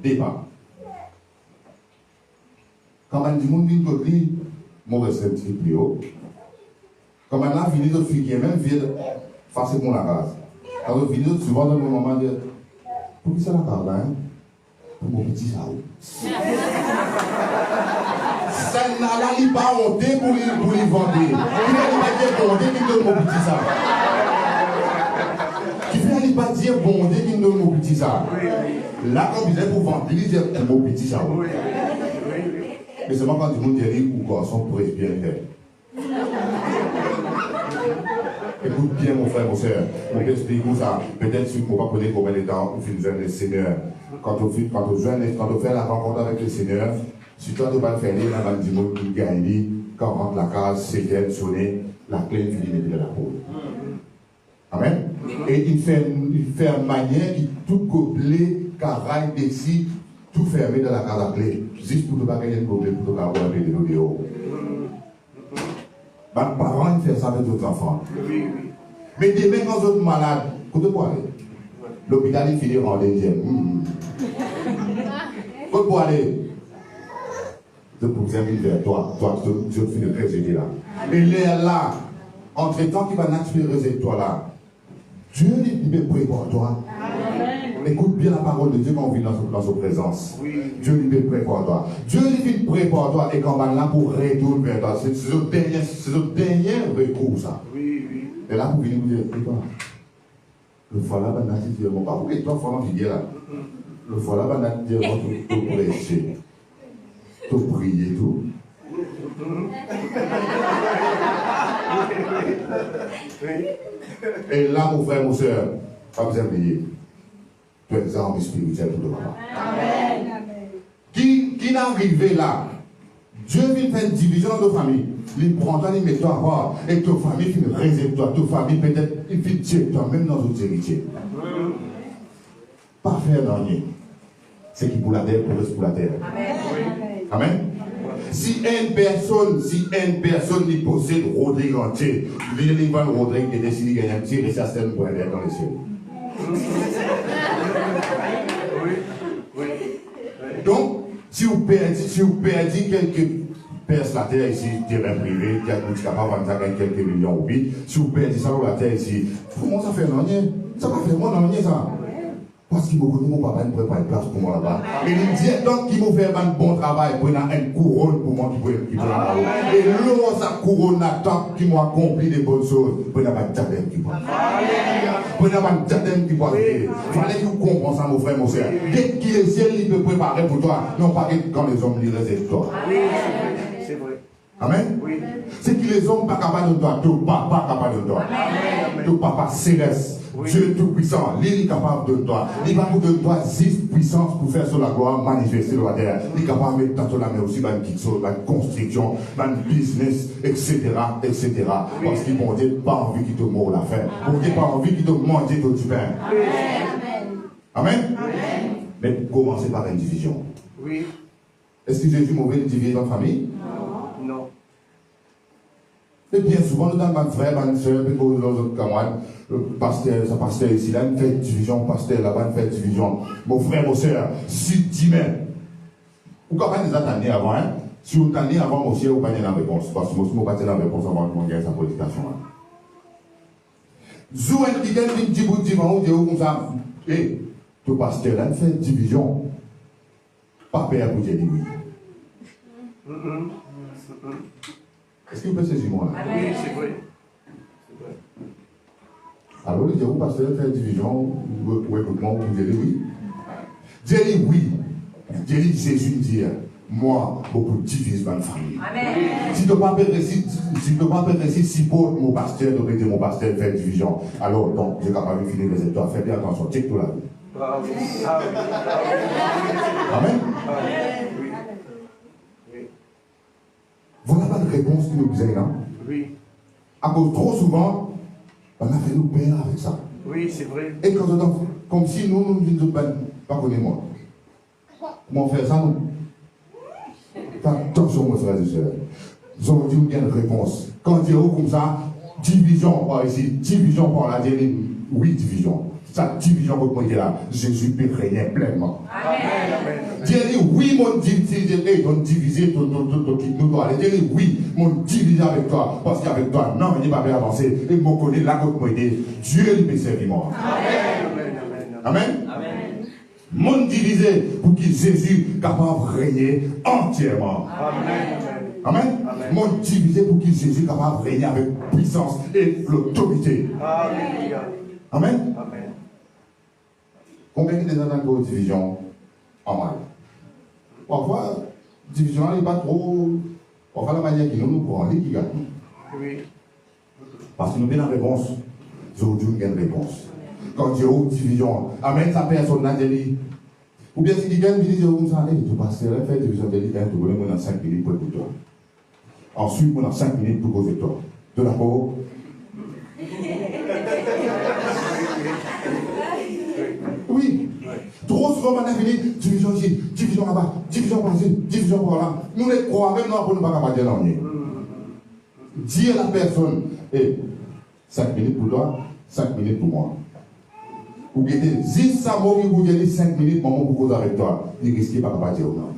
débat. Quand on dit, mon dit, mon respect plus haut. Quand on a fini de figuer, même vide, face pour la case. Quand on finit, souvent dans le moment de pour qui ça la case, hein? Pour mon petit sao. Ça n'a pas honte pour les vendre. Il n'a pas dire bondé qui donne mon petit sao. Qui fait pas dire bondé qui donne mon petit sao. Là, quand vous êtes pour vendre, il dit mon petit sao. Mais seulement quand du monde dit ou garçon pour bien faire. Écoute bien mon frère, mon soeur. On peut expliquer ça. Peut-être si vous ne pouvez pas combien de temps vous finissez le Seigneur. Quand on fait la rencontre avec le Seigneur, si toi tu vas faire là, dans le monde qui gagne, quand on rentre la case, c'est qu'elle sonne, la clé finit de la peau. Amen. Et il fait une manière qui tout couplé, caraille, d'ici, tout fermé dans la case à clé. Juste pour ne pas gagner de problème, pour ne pas avoir des vidéos. Les parents font ça avec d'autres enfants. Mais demain, quand vous êtes malade, vous devez aller. L'hôpital est fini en deuxième. Vous devez aller. Je vous invite vers toi. Toi, tu finis de résider là. Et là, entre temps qui va naturellement résider toi là, Dieu est prêt pour toi. Écoute bien la parole de Dieu quand on vit dans sa présence. Dieu lui est prêt pour toi. Dieu lui est prêt pour toi et quand on va là pour retourner vers toi. C'est le dernier recours ça. Et là pour venir vous dire, écoute, le voilà va dire, pas pour que toi faut dire là. Le voilà va dire, tout prêcher, tout prier, tout. Et là mon frère, mon soeur, pas besoin de prier. Tu es armes spirituelles pour toi. Amen. Qui n'est arrivé là? Dieu vient faire une division dans ta famille. Il prend toi, il met toi à voir. Et ta famille qui réserve toi. Ta famille peut-être, il fait tuer toi, même dans d'autres héritiers. Pas faire dernier. C'est qui pour la terre, pour la terre. Amen. Amen. Si une personne qui possède Rodrigue entier, il va le Rodrigue qui décide de gagner un petit récession pour aller dans les cieux. Donc, si vous perdez quelques perces la terre ici, terrain privé, qui est capable de gagner quelques millions ou bien, si vous perdez ça la terre ici, comment ça fait non? Ça va faire moi non ça. Parce qu'il m'a dit, mon papa ne prépare une place pour moi là-bas. Et il dit, donc, qu'il m'a fait un bon travail pour une couronne pour moi qui peut là-bas. Et l'eau, sa couronne attend qu'il m'a accompli des bonnes choses pour une diadème qui peut. Pour une diadème qui peut. Il fallait que vous compreniez ça, mon frère, mon frère. Dès qu'il est ciel, il peut préparer pour toi. Non pas quand les hommes lisent les toi. C'est vrai. Amen. Oui. C'est que les hommes ne sont pas capables de toi. Tout papa capable de toi. Tout papa céleste. Oui. Dieu est tout puissant, il est capable de toi. Il est capable de toi 6 puissances pour faire sur la gloire, manifester sur la terre. Il est capable de mettre dans la main aussi dans une construction, dans un business, etc. etc. Oui. Parce qu'il n'a pas envie qu'il te mord la faim. Il n'a pas envie qu'il te mange tout du pain. Amen. Amen. Amen. Mais commencez par une division. Oui. Est-ce que Jésus mauvais de diviser dans la famille? Non. Non. Et bien souvent, nous avons un frère, une soeur, et nos autres camarades, pasteur, ça pasteur ici, là, une fait division, pasteur là-bas, une fait division. Mon frère, mon soeur, si demain, vous ne pouvez pas nous attendre avant, hein? Si vous attendez avant, mon cher, vous n'avez pas la réponse. Parce que vous n'avez pas la réponse avant qu'on gagne sa prédication. Zou un qui gagne une division, vous dites comme ça, et tout pasteur là, une fait division. Pas père pour dire oui. Est-ce que vous pouvez saisir moi là? Oui, c'est vrai. Alors, il dit, vous pasteur faire division, ou écoutement, vous dites oui. Dieu dit oui. Dieu dit, Jésus dit, moi, beaucoup divise ma famille. Amen. Si tu ne peux pas réussir, si pour mon pasteur, de rester mon pasteur, faire division, alors, donc, j'ai capable de finir les étoiles. Fais bien attention, check tout là. Amen. Voilà pas de réponse que nous vous avez là. Oui. À cause trop souvent, on a fait nous peur avec ça. Oui, c'est vrai. Et quand on a, comme si nous ne disons pas connais-moi. Comment faire ça, nous? Attention, mes frères et sœurs. Nous avons dit une réponse. Quand on dit comme ça, division par ici, division par là, oui, division. Cette division que vous là, Jésus peut régner pleinement. Amen. Dieu dit oui, mon divisé, ton divisé, ton nous doit aller. Dieu dit oui, mon divisé avec toi. Parce qu'avec toi, non, il n'est pas bien avancé. Et mon connaît la côte moi aider. Dieu lui peut servir moi. Amen. Amen. Mon divisé pour que Jésus capable de régner entièrement. Amen. Amen. Amen. Mon divisé pour que Jésus capable de régner avec puissance et l'autorité. Amen. Amen. Combien de gens dans la division en mal? Parfois, la division n'est pas trop. Parfois, la manière qui nous prend, qui gagne. Oui. Parce que nous avons une réponse. Aujourd'hui, nous avons une réponse. Quand Dieu a une division, Amen, sa personne n'a pas dit. Ou bien si quelqu'un dit, vous allez, tu passes, fait division de l'idée, tu voulais dans 5 minutes pour toi. Ensuite, on a 5 minutes pour causer toi. De d'accord? Oui. Trop souvent, on a fini, division ici, division là-bas, division par-ci, division par-là. Nous les croyons, même non, pour ne pas capable de dire. Dis à la personne, 5 minutes pour toi, 5 minutes pour moi. Ou bien, si ça m'a dit, vous avez 5 minutes, maman, pour causer avec toi, il risque pas capable de dire non.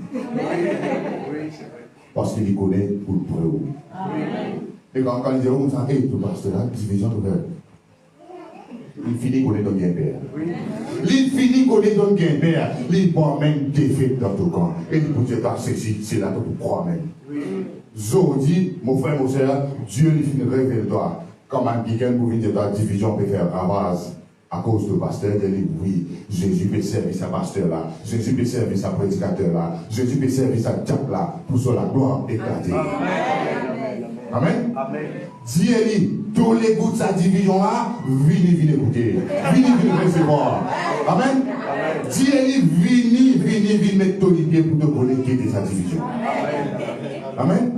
Parce qu'il connaît pour le preuve. Et quand il dit, on s'en est, tout pasteur, la division de cœur. Il finit qu'on est dans le père. Il finit qu'on est dans le père. Il prend même défaite dans ton camp. Et il peut dire, c'est là que tu crois même. Aujourd'hui, mon frère, mon soeur, Dieu lui finit révèle-toi. Comment quelqu'un pour dire la division peut faire ravage à cause du pasteur, il dit oui, Jésus peut servir sa pasteur là, Jésus peut servir sa prédicateur là, Jésus peut servir sa diable là, pour que la gloire éclater. Amen. Amen. Dieu dit, tous les bouts de sa division là, venez écouter, venez recevoir. Amen. Dieu dit, venez mettre ton idée pour te connecter de sa division. Amen.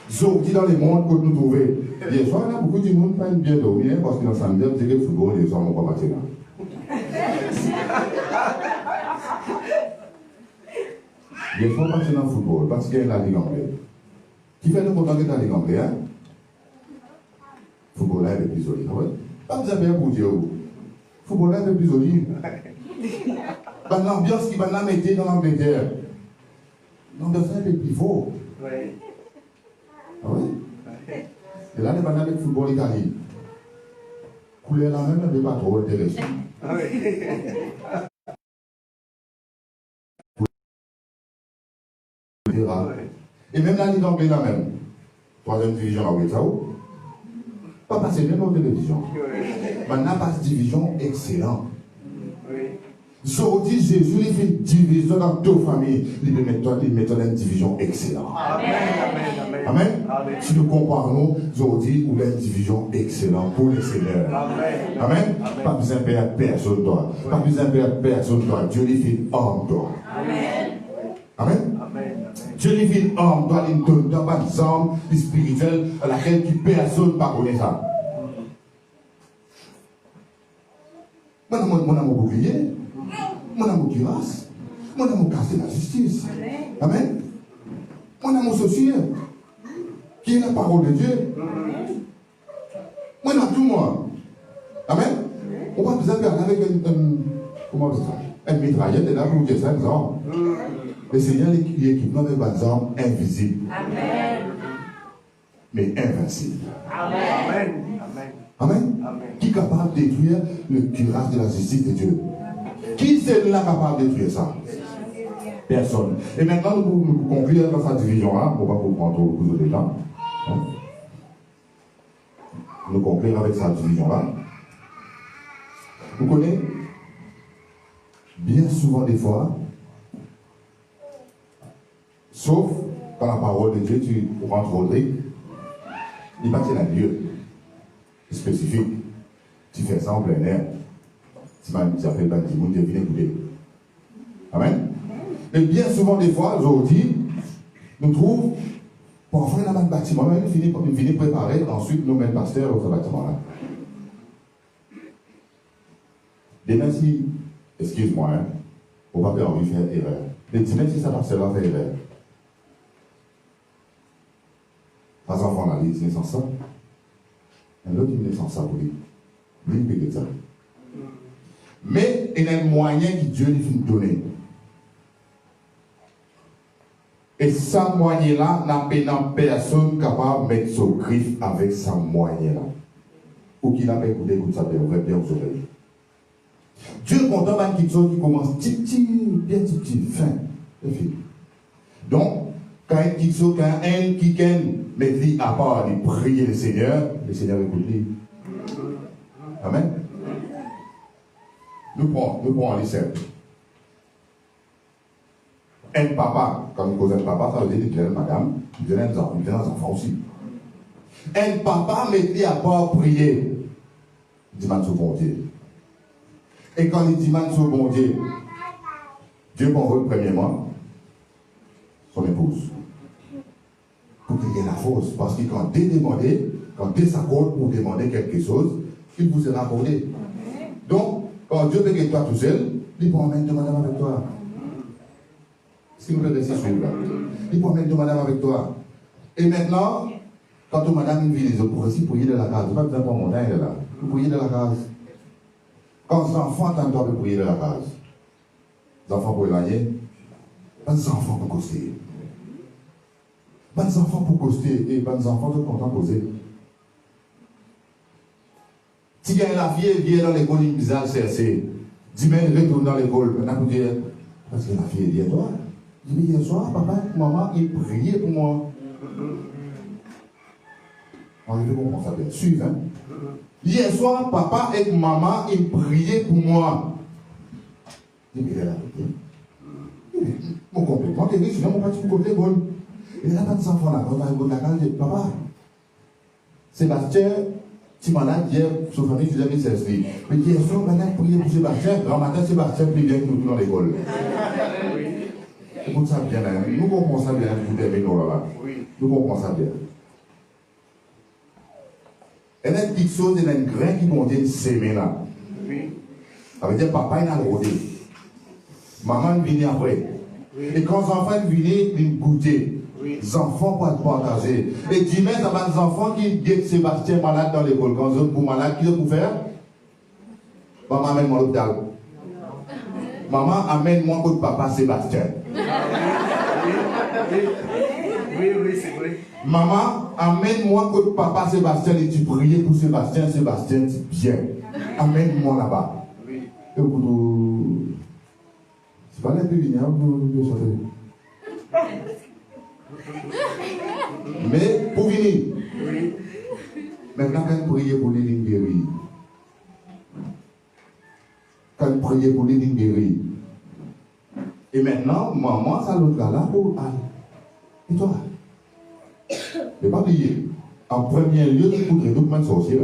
So, qui dans le monde que nous trouvons, hier soir, là, beaucoup de monde pas bien dormir parce que dans samedi, on dit que le football, les hommes n'ont pas battu là. Hier soir, on passe dans le football parce qu'il y a la Ligue anglaise. Qui fait le content de la Ligue anglaise, hein? Football là est plus solide. Pas besoin de pour dire. Football là est plus solide. L'ambiance qui va la mettre dans l'Angleterre. L'ambiance est plus fort. Ah oui? Et là, les bananes avec football italien. Couleur là même, elle n'est pas trop intéressante. Et même la Ligue anglaise là même, 3e division anglaise, ça où? Pas passer même en télévision. Maintenant, passe division excellent. Aujourd'hui, Jésus il fait une division dans deux familles. Il met une division excellente. Amen. Amen. Amen. Si nous comparons, aujourd'hui, il a une division excellente pour les seigneurs. Amen. Amen. Amen. Pas besoin de perdre personne toi. Pas besoin de perdre personne toi. Dieu lui fait homme toi. Amen. Amen. Amen. Dieu lui fait homme toi. Il ne donne pas d'armes spirituelles à laquelle personne ne connaît ça. Mon amour bouclier. Mon amour grâce, mon amour casse de la justice. Amen. Mon amour social, qui est la parole de Dieu. Moi, dans tout moi. Amen. On va besoin de faire avec un mitraillette et là pour dire 5 ans. Le Seigneur l'équipe dans des armes invisibles. Amen. Mais invincibles. Amen. Amen. Amen. Qui est capable de détruire le cuirasse de la justice de Dieu? Qui c'est là capable de détruire ça? Personne. Et maintenant, nous conclure dans sa division-là, pour ne pas vous prendre beaucoup de temps. Nous conclure avec sa division-là. Vous connaissez bien souvent des fois, sauf par la parole de Dieu, tu rentres Rodrigue, il passe dans un lieu spécifique. Tu fais ça en plein air. Si tu appelles dans le monde, tu viens écouter. Amen. Et bien souvent, des fois, aujourd'hui, nous trouvons, parfois, il y a un bâtiment, il finit préparer, ensuite, nous mettons le pasteur dans ce bâtiment-là. Demain, si, excuse-moi, hein, on va pas envie de faire erreur. Mais demain, si ça pasteur va faire erreur. Pas enfant, là, il est sans ça. Un autre, il est sans ça pour lui. Lui, il peut ça. Mais il y a un moyen que Dieu lui fait donner. Et sa moyenne là, n'a pas personne capable de mettre son griffe avec sa moyenne là. Ou qui n'a pas écouté, écoute ça bien, ouvrez bien vos oreilles. Dieu est content d'un quelque chose qui commence petit, bien petit, fin. Et fini. Donc, quand il y a un qui met lui à part de prier le Seigneur écoute lui. Amen. Nous prenons les simple. Un papa, quand nous causons un papa, ça veut dire qu'il y a une madame, il y a des enfants aussi. Un papa met lui à part prier. Il demande sur bon Dieu. Et quand il demande sur bon Dieu, Dieu convoque premièrement son épouse. Pour qu'il y ait la force. Parce que quand Dieu s'accorde pour demander quelque chose, il vous sera accordé. Donc, quand Dieu veut que toi tout seul, il peut emmener de madame avec toi. S'il vous plaît, restez suivre là. Il peut emmener de madame avec toi. Et maintenant, quand madame vit les autres, pour aussi prier de la case. Pas besoin de montagne là. Vous priez de la case. Quand les enfants t'entendent de prier de la case, les enfants pour éloigner, pas des enfants pour coster. Pas des enfants pour coster et pas des enfants tout contents de poser. Si la fille vient dans l'école, il bizarre chercher. Dimanche, retourne dans l'école. Maintenant, vous dire, parce que la fille dit, toi, il dit, hier soir, papa, maman, il priait pour moi. On veut comprendre ça bien. Suivez, hein. Hier soir, papa et maman, ils priaient pour moi. Je dis, mais elle a prié. Mon complètement, tu es riche, mon parti pour l'école. Et là, pas de enfants là, quand on arrive à la case, papa, Sébastien, si malade, hier, sa famille faisait mes services. Mais hier soir, maintenant, prier pour Sébastien, grand matin, Sébastien prie bien que nous tous dans l'école. Écoute ça bien, hein. Nous comprenons ça bien, vous devez nous là. Nous comprenons ça bien. Il y a une petite chose, il y a un grain qui contient sémé là. Ça veut dire papa il a rodé. Maman vient après. Et quand les enfants viennent, ils goûtent. Les enfants peuvent partager. Et dimanche, il y a des enfants qui guettent Sébastien malade dans l'école. Quand ils sont malades, qu'est-ce qu'ils faire? Maman amène-moi à l'hôpital. Maman amène-moi contre papa Sébastien. Oui, c'est vrai. Maman, amène-moi que papa Sébastien et tu priais pour Sébastien, Sébastien dit bien. Amène-moi là-bas. Oui. Et vous, c'est pas les plus vignables, vous savez. Mais pour venir, maintenant quand vous priez pour les lignes guéries, quand vous priez pour les lignes guéries, et maintenant, maman, ça l'autre là pour et toi? Mais pas oublier, en premier lieu, tu voudrais tout le monde sortir.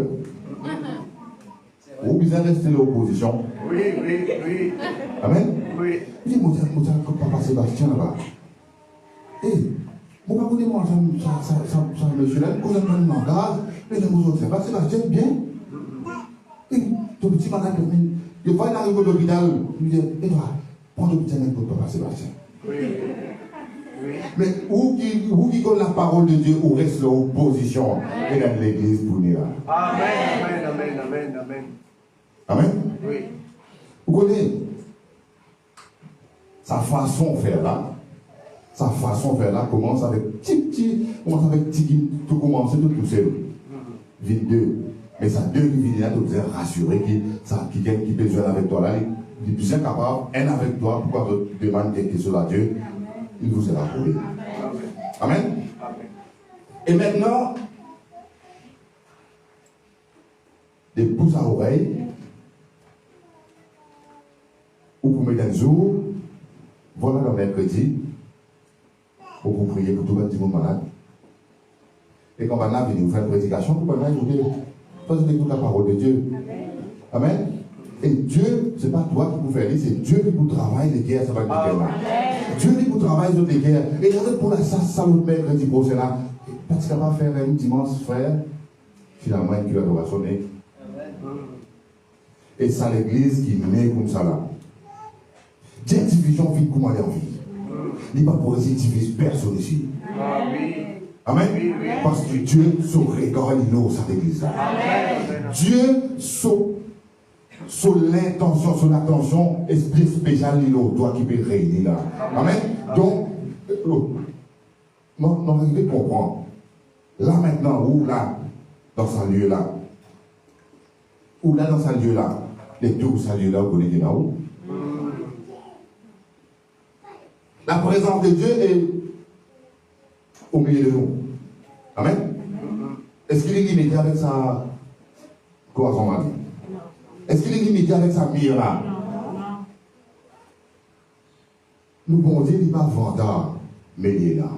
Ou bien rester l'opposition. Oui. Amen? Oui. Je dis, mon papa Sébastien là-bas. Eh, mon papa dit, moi, ça monsieur là, vous avez un langage, mais les autres, c'est pas Sébastien, bien. Et ton petit malade, il va arriver à l'hôpital, il me dit, et toi, prends le petit pour papa Sébastien. Oui. Mais où qui connaît la parole de Dieu, où reste l'opposition et dans l'église pour nous. Amen. Amen. Oui. Vous connaissez sa façon de faire là. Sa façon de faire là commence avec petit, tout commence tout seul. 22. Mais ça deux qui viennent là, tu dois rassurer qui peut jouer avec toi là. Il est bien capable, un avec toi, pourquoi tu demandes quelque chose à Dieu. Il vous sera approuvé. Amen. Et maintenant, des pouces à oreille, ou pour mettre un jour, voilà le mercredi, pour vous prier pour tout le monde malade. Et quand on va venir vous faire une prédication, vous pouvez écouter la parole de Dieu. Amen. Et Dieu, ce n'est pas toi qui vous fais c'est Dieu qui vous travaille les guerres, ça va être les guerres là. Dieu qui vous travaille sur les guerres. Et regardez pour la ça l'autre mercredi prochain là. Parce qu'il va faire un dimanche, frère, finalement, une cure va sonner. Et c'est l'église qui naît comme ça là. Dieu division vite comme elle en vie. Il n'est pas pour essayer de diviser personne ici. Amen. Parce que Dieu se regarde cette église là. Dieu sur l'intention, sur l'attention, esprit spécial, il doit qui peut réunir là. Amen. Donc, non, arrivez à comprendre. Là maintenant, où là, dans ce lieu-là, où là, dans ce lieu-là, les deux ce lieu-là, vous connaissez là où? La présence de Dieu est au milieu de nous. Amen. Est-ce qu'il est limité avec sa quoi son mari? Est-ce qu'il est limité avec sa mire là? Nous pouvons dire qu'il n'est pas vendeur, mais il est là.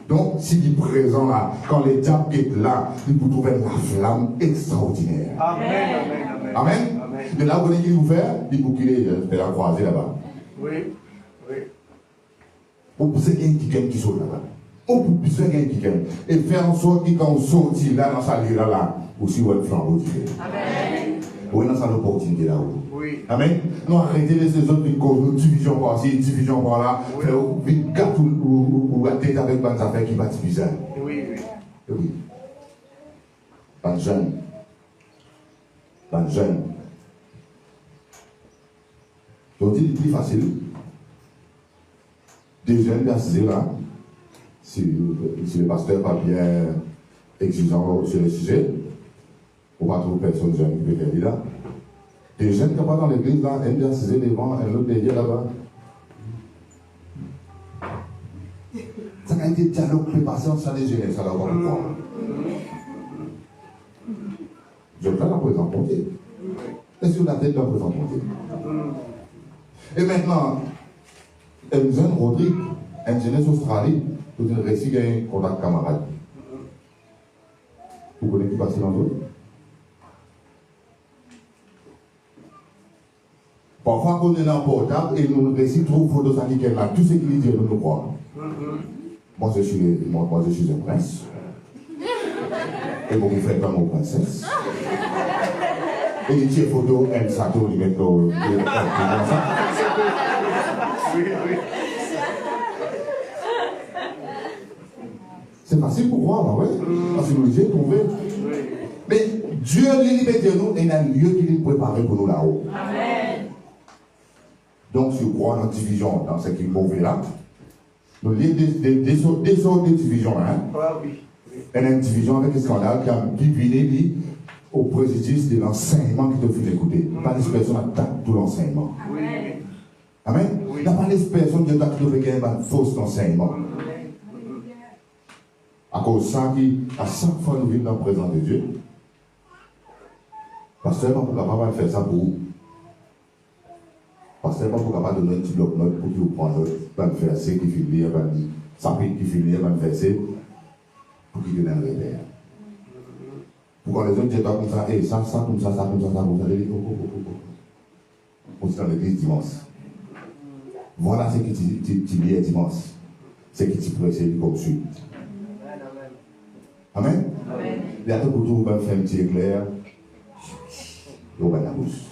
Donc, s'il est présent là, quand les diables sont là, il peut trouver la flamme extraordinaire. Amen. Amen. De là, vous voyez qu'il vous fait, il faut qu'il ait la croisée là-bas. Oui. Vous pouvez quelqu'un qui gagne qui saute là-bas. On peut faire quelqu'un qui gagne. Et faire en sorte qu'il quand on sortit là dans sa lieu là, aussi on va flambeau tiré. Amen. Oui, dans sa opportunité là-haut. Oui. Amen. Nous arrêtez les autres une division par-ci, une division par-là. Faire une gâte ou la tête avec bonnes affaires qui va être bizarre. Oui. Pas jeune. Donc, il est plus facile. Des jeunes d'assiser là, si le pasteur n'est pas bien exigeant sur le sujet, ou pas trop personne jeune qui peut faire là. Des jeunes qui sont pas dans l'église là, aiment d'assiser devant un autre derrière là-bas. Ça a été dialogue peut passer entre ça les jeunes, ça là, on va comprendre. Je vais la présenter. Est-ce que la tête la présenter? Et maintenant, un jeune Rodrigue, un jeune Australie, tout un récit qui a un contact camarade. Vous connaissez qui passe dans l'autre? Parfois, on est dans le portable et nous récit trop photos de ça qui est là. Tout ce qu'il dit, nous croit. Moi, je suis un prince. Et vous faites comme une princesse. Et les petites photos, elles s'attendent, ils mettent comme ça. Oui. C'est facile pour croire, oui. Parce que nous les avons trouvés. Mais Dieu les libère de nous et il y a un lieu qu'il est préparé pour nous là-haut. Amen. Donc, si vous croyez dans la division, dans ce qui est mauvais là, nous lions des sortes de divisions. Hein? Il y a une division avec un scandale qui vient au préjudice de l'enseignement qui te fait écouter. Pas les personnes attaquent tout l'enseignement. Amen. Il n'y a pas les personnes qui attaquent tout un faux enseignement. À cause de ça, à chaque fois nous vivons dans la présence de Dieu, pasteur n'est pas capable de faire ça pour vous. Pasteur n'est pas capable de donner un petit bloc-notes pour que vous preniez un verset qui finit, un chapitre qui finit, un verset, pour qu'il donne un repère. Pourquoi les autres disent comme ça, et ça, comme ça, on se dans l'église dimanche. Voilà ce qui tu lis dimanche. Ce qui tu précède comme suite. Amen. Il y a tout pour tout, on va faire un petit éclair. On va la bouche.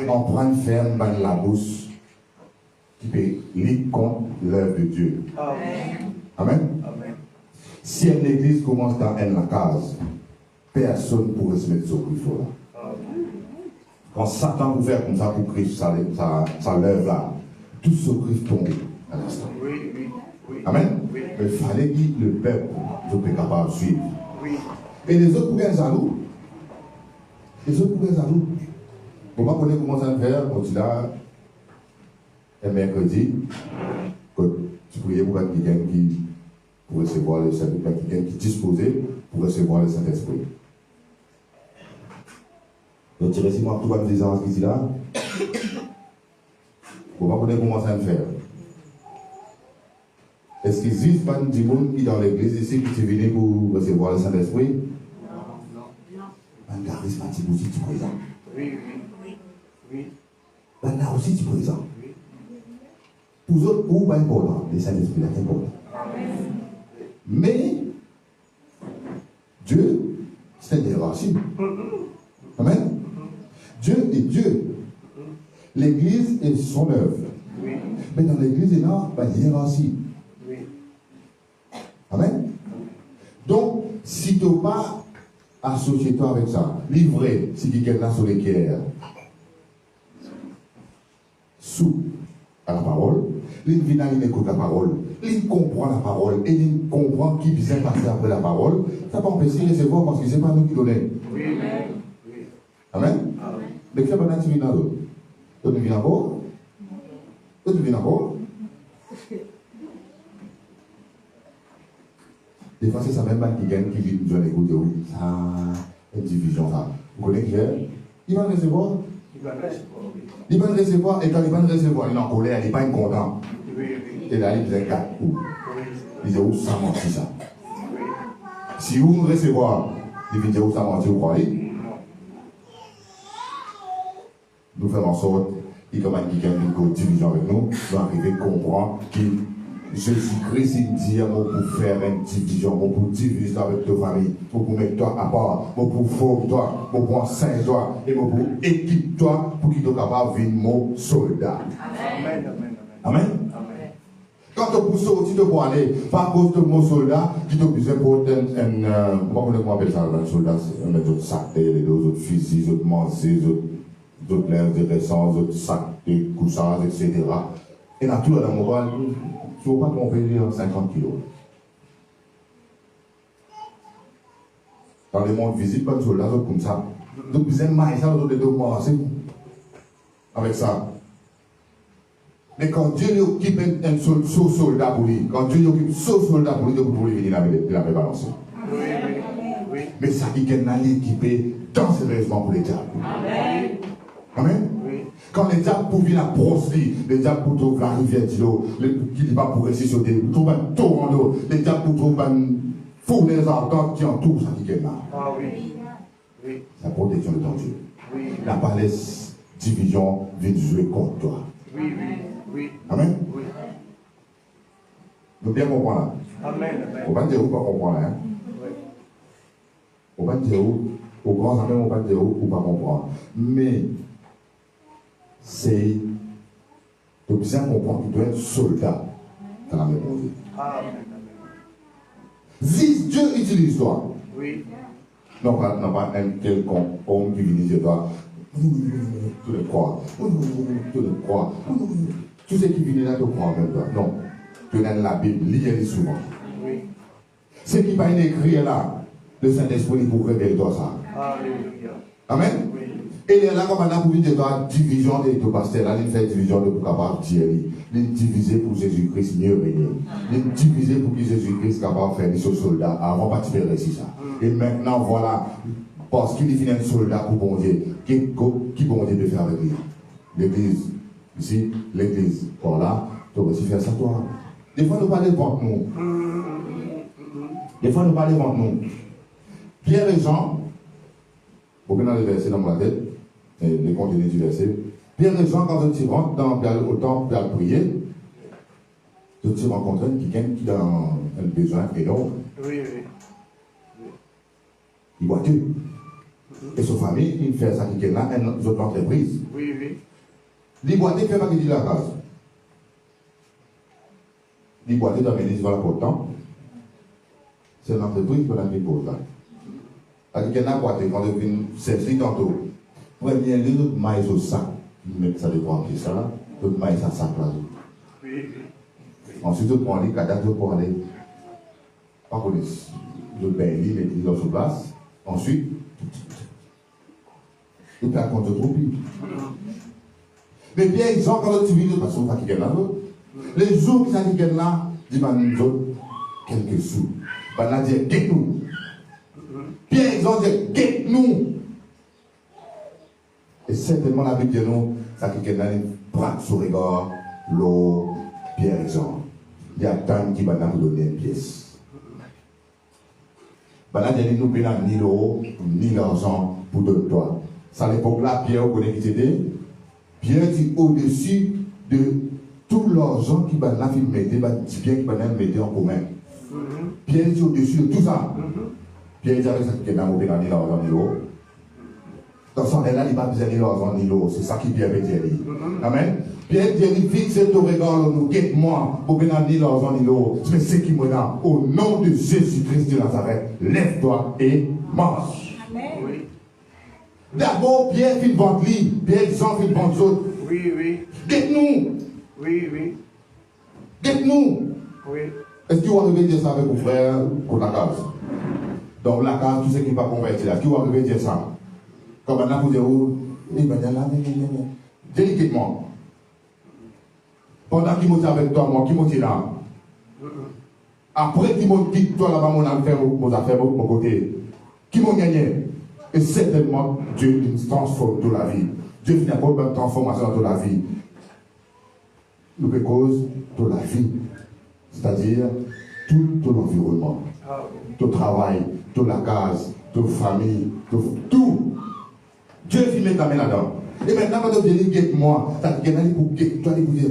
On prend une ferme dans la bouche qui peut lire contre l'œuvre de Dieu. Amen. Si une église commence dans la case, personne ne pourrait se mettre sur le feu là. Quand Satan vous fait comme ça pour Christ, ça lève là, tout ce Christ tombe à l'instant. Amen. Mais il fallait que le peuple soit capable de suivre. Et les autres pouvaient être jaloux. Pour moi, connaître comment ça faire, quand tu l'as, un mercredi, quand tu priais pour quelqu'un qui pour recevoir le Saint-Esprit, quelqu'un qui est disposé pour recevoir le Saint-Esprit. Donc, tu récites moi tout le disant ce qu'il dit là. Pour moi, connaître comment ça faire. Est-ce qu'il existe pas du monde qui dans l'église ici qui est venu pour recevoir le Saint-Esprit? Non. Un charismatique aussi, tu présent. Oui. Là aussi, tu présent. Pour eux autres, où pas important, le Saint-Esprit est important. Mais, Dieu, c'est une hiérarchie. Amen. Dieu est Dieu. L'église est son œuvre. Mais dans l'église, il y a une hiérarchie. Amen. Donc, si tu n'as pas associé toi avec ça, livré, si tu es là sur l'équerre, sous à la parole, il vient écoute la parole, il comprend la parole et il comprend qui vient passer après la parole. Ça va empêcher de recevoir parce que ce n'est pas nous qui donnons. Oui. Amen. Mais qui a pas d'activité dans l'autre? Tu viens encore? Tu viens encore? Des fois, c'est ça même qui gagne, qui vit nous écouter, oui, ça, une division, ça. Vous connaissez qui est? Il va recevoir. Il va recevoir, et quand il va recevoir, il est en colère, il n'est pas content. Et là, il faisait 4 coups. Il disait, où ça mentit ça? Si vous recevoir, il dit, où ça mentit, vous croyez? Nous faisons en sorte, il commence à dire une division avec nous, nous arriver à comprendre que Jésus-Christ, il dit, pour faire une division, pour diviser avec ta famille, pour mettre toi à part, pour former toi, pour enseigner toi, et pour équiper toi, pour qu'il soit capable de vivre mon soldat. Amen. Quand tu sortir de pour aller, pas à cause de mon soldat, qui te besoin pour comment on appelle ça, un soldat, un autre sac, les deux autres fusils, les autres mancés, les autres lèvres de récents, les autres sacs de coussins, etc. Et dans tout le monde, tu ne vas pas tromper en 50 kilos. Dans le monde visible, pas de soldats comme ça. Donc, vous avez maïs, ça, vous avez commencé avec ça. Mais quand Dieu occupe un soldat pour lui, quand Dieu occupe un soldat pour lui, il a balancé. Oui. Mais ça qui est équipé dangereusement pour les diables. Amen. Quand les diables pour venir à Brosely, les diables pour trouver la rivière d'eau, qui n'est pas pour rester sur des pour trouver un torrent d'eau, les diables pour trouver une fournaise ardente qui entoure ça qui est là. Ah oui. La protection de ton Dieu. Oui. La palette division vient jouer contre toi. Oui. Amen. Oui. Nous bien comprendre. Amen. On va dire où pas comprendre. Hein? Oui. On va dire où, au grand amen, on va dire où pas comprendre. Mais c'est de bien comprendre qu'il doit être soldat dans la maison de Dieu. Si Dieu utilise toi, oui. Non pas un quelconque homme qui vient dire toi, tu le crois, tout ce qui vient là, tu crois même toi. Non, tu as la Bible, lis-le souvent. Oui. Ce qui va être écrit là, le Saint-Esprit pour révéler toi ça. Alléluia. Amen. Oui. Et là, comme on a pour dire toi, division de ton pasteur, là, il fait division de pour capable de dire, il diviser pour Jésus-Christ mieux venir. Il diviser pour que Jésus-Christ capable de faire des soldats avant de faire réussir ça. Et maintenant, voilà, parce qu'il est un soldat pour bon Dieu, qui bon Dieu de faire avec lui? L'église. Ici, l'église. Voilà, tu dois aussi faire ça toi. Des fois, nous parlons devant nous. Des fois, nous parlons devant nous. Pierre et Jean, pour bien dans le verset dans ma tête, et les contenus du verset, Pierre et Jean, quand tu rentres dans le temple pour prier, tu rencontres quelqu'un qui a un besoin énorme. Oui. Il voit tout. Et sa famille, il fait ça qui est là, une autre entreprise. Oui. Il boit tout, il fait pas qu'il dit la case. Il boit tout dans l'église, voilà pour le temps. C'est une entreprise qui a une pause là. Il y a un boîte, quand on vient servir tantôt, premier lieu, d'autres maïs au sac. Ils mettent ça de quoi en ça, d'autres maïs à sac là. Oui. Ensuite, d'autres prennent les cadavres, d'autres prennent les. Pas qu'on les. D'autres ben, ils mettent les sur place. Ensuite, ils perdent contre le troupe. Mais bien, ils ont quand tu vis, parce qu'on va qui gagne là. Les jours qui sont là, ils vont nous autres quelques sous. Ils vont dire, guette-nous. Pierre, ils ont dit, guette-nous. Et certainement, la Bible dit nous, ça qui est là, bras sur regard, l'eau, Pierre et Jean. Il y a tant qui va nous donner une pièce. Là, nous ne pouvons ni l'eau, ni l'argent pour de toi. Ça, à l'époque là, Pierre, vous connaissez qui c'était? Pierre dit au-dessus de tout l'argent qui va là, il mettait, bien qui va là, mettre en commun. Pierre dit au-dessus de tout ça. Pierre dit avec ça qui est là, vous pouvez ni l'argent ni l'eau. Dans son là, il n'a pas besoin ni l'argent ni l'eau. C'est ça qui Pierre veut dire. Amen. Pierre dit, fixe ton regard, nous, guette-moi, pour bien ni l'argent ni l'eau. Mais c'est qui me donne. Au nom de Jésus-Christ de Nazareth, lève-toi et marche. Amen. Oui. D'abord, Pierre fit vendre lui, Pierre Jean fit vendre autres. Oui. Guette-nous. Oui. Guette-nous. Oui. Est-ce que vous arrivez à dire ça avec vos frères pour la case? Donc la case, tout ce qui n'est pas converti là, est-ce que vous arrivez à dire ça? Comme maintenant vous dites, délicatement. Pendant qu'il monte avec toi, moi, qui monte là? Après qu'il monte, toi là-bas, mon affaire, mon affaire, mon côté. Qui m'ont gagné? Et certainement, Dieu transforme toute la vie. Dieu finit par une transformation dans toute la vie. Nous cause de la vie. C'est-à-dire tout ton environnement, ton travail, toute la case, ta famille, tout. Dieu finit ta main là-dedans. Et maintenant, quand tu dis guette-moi, tu as dit pour guette, tu as dit pour dire.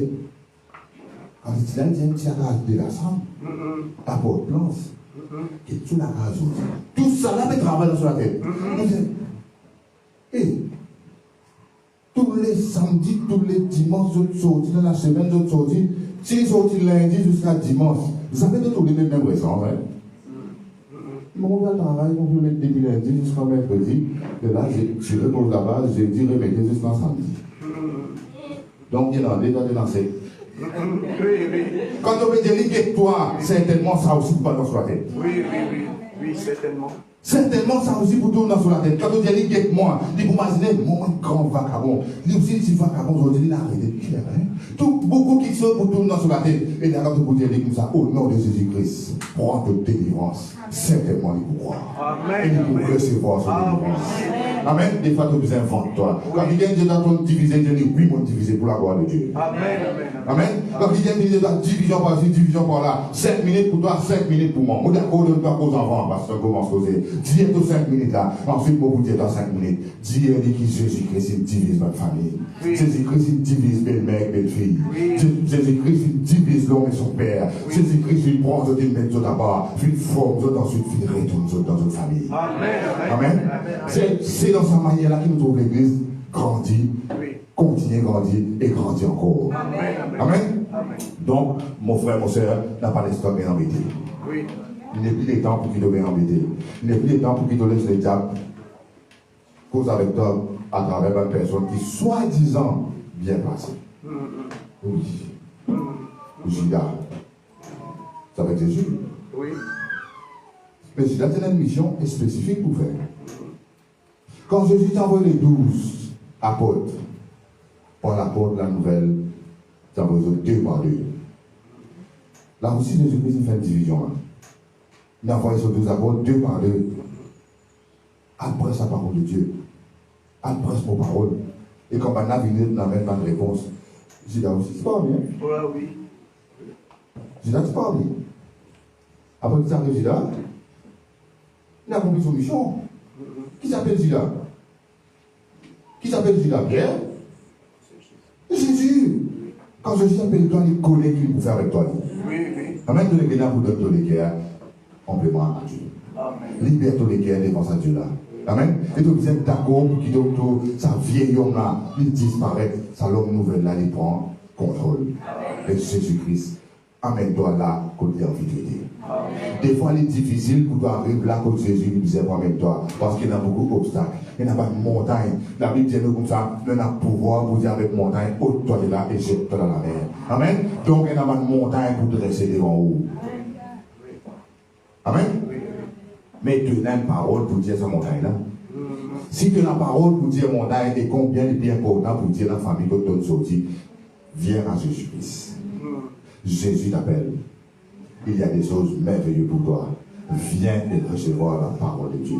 Quand tu as dit, tu as de la sang, apporte blanche, et tout la case. Tout ça là, mais travaille dans la tête. Et tous les samedis, tous les dimanches, autres sorties dans la semaine, autres sorties, si ils sortent lundi jusqu'à dimanche, vous savez de tous les mêmes raisons, hein? Mon gars travaille, on peut mettre depuis lundi jusqu'à mercredi, et là j'ai tiré pour là-bas, j'ai dit remettez jusqu'à samedi. Donc il y en a des dans les quand on veut dire toi, certainement ça aussi pour pas dans la tête. Oui, certainement. Certainement, ça aussi pour tourner sur la tête. Quand on dit, avec moi, vous imaginez, mon grand vagabond. Lui aussi, si vagabond, aujourd'hui, il a arrêté de faire. Tout, beaucoup qui sont pour tourner sur la tête. Et là, quand vous dites comme ça, au nom de Jésus-Christ, prends de délivrance. Certainement, il vous croit. Et il vous recevoir son délivrance. Amen. Des fois, tu inventes toi. Quand il y a Dieu dans ton divisé, Dieu dit oui, mon divisé pour la gloire de Dieu. Amen. Quand il y a divisé dans division par ici, division par là, 5 minutes pour toi, 5 minutes pour moi. Moi, d'accord, donne pas aux enfants, parce qu'on commence à causer. Dieu est 5 minutes là. Ensuite, moi, vous dites dans 5 minutes. Dieu dit que Jésus-Christ, il divise notre famille. Jésus-Christ, il divise belle-mère, belle-fille. Jésus-Christ, il divise l'homme et son père. Jésus-Christ, il prend d'autres, il met d'autres d'abord. Il forme d'autres, ensuite, il retourne dans notre famille. Amen. C'est dans sa manière-là qu'il nous trouve l'église grandit, continue à grandir et grandit encore. Amen. Donc, mon frère, mon soeur, n'a pas l'espoir bien embêté. Il n'est plus le temps pour qu'il te vienne embêter. Il n'est plus le temps pour qu'il te laisse le diable cause avec toi à travers une personne qui, soi-disant, bien placée. Oui. Judas. C'est avec Jésus. Oui. Mais Judas a une mission spécifique pour faire. Quand Jésus t'a envoyé les 12 apôtres, par l'apôtre, la nouvelle, t'a envoyé 2 par 2. Là aussi, Jésus-Christ fait une division. Hein. Il a envoyé sur 12 apôtres, 2 par 2. Adresse la parole de Dieu. Adresse vos paroles. Et quand on a venu, on n'avait pas de réponse. Judas aussi, c'est pas bien. Oui. Judas, c'est pas bien. Après qu'il s'arrive Judas, il a accompli son mission. Qui s'appelle Judas? Qui s'appelle Judas? Pierre? Jésus. Quand Jésus appelle toi, il connaît qu'il peut faire avec toi. Oui. Amen, tous les gars pour donner tous les cœurs complément à Dieu. Libère tous les cœurs devant sa Dieu là. Amen. Et donc, vous êtes d'accord pour qu'il donne sa vieille homme là, il disparaît, sa longue nouvelle là, il prend contrôle. Et Jésus-Christ, amène-toi là, qu'on ait envie de dire. Des fois, il est difficile pour toi arriver là, quand Jésus lui disait, amène-toi, parce qu'il y a beaucoup d'obstacles. Il n'y a pas de montagne. La Bible dit comme ça, il y a pouvoir pour dire avec montagne, ôte-toi de là et jette-toi dans la mer. Amen. Donc, il n'y a pas de montagne pour te rester devant vous. Amen. Mais tu as une parole pour dire cette montagne-là. Si tu as une parole pour dire montagne, et combien de bien important pour dire la famille que tu as sorti, viens à Jésus-Christ. Jésus t'appelle. Il y a des choses merveilleuses pour toi. Viens et recevoir la parole de Dieu.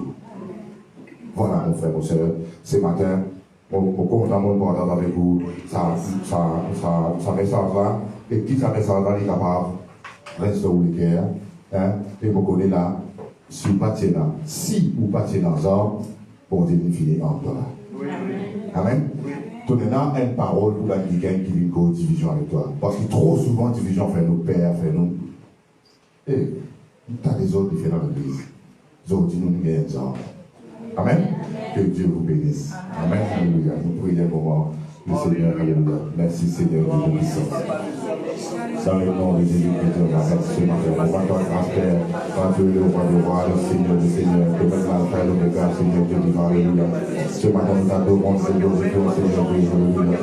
Voilà, mon frère, mon soeur. Ce matin, on content de parler avec vous. Ça message-là. Et qui ça message-là est capable de rester où le cœur. Et vous connaissez là. Si vous partez là, si vous partez dans un, pour Dieu finir en toi. Amen. Donnez-nous une parole pour la quelqu'un qui vient en division avec toi. Parce que trop souvent, division fait nos pères, fait nous. Et tu as des autres qui font dans l'église. Les autres, nous gagnons ça. Amen. Que Dieu vous bénisse. Amen. Alléluia. Nous prions pour moi. Le Seigneur. Alléluia. Merci Seigneur. Dieu puissant. Dans le nom de Jésus-Christ, on va faire ce matin. On va toi grâce, Père. Quand tu es le roi du roi, le Seigneur du Seigneur, que même l'alpha et l'oméga, Seigneur Dieu du Alléluia. Ce matin, nous t'adorons, Seigneur Dieu, Seigneur Dieu, Alléluia.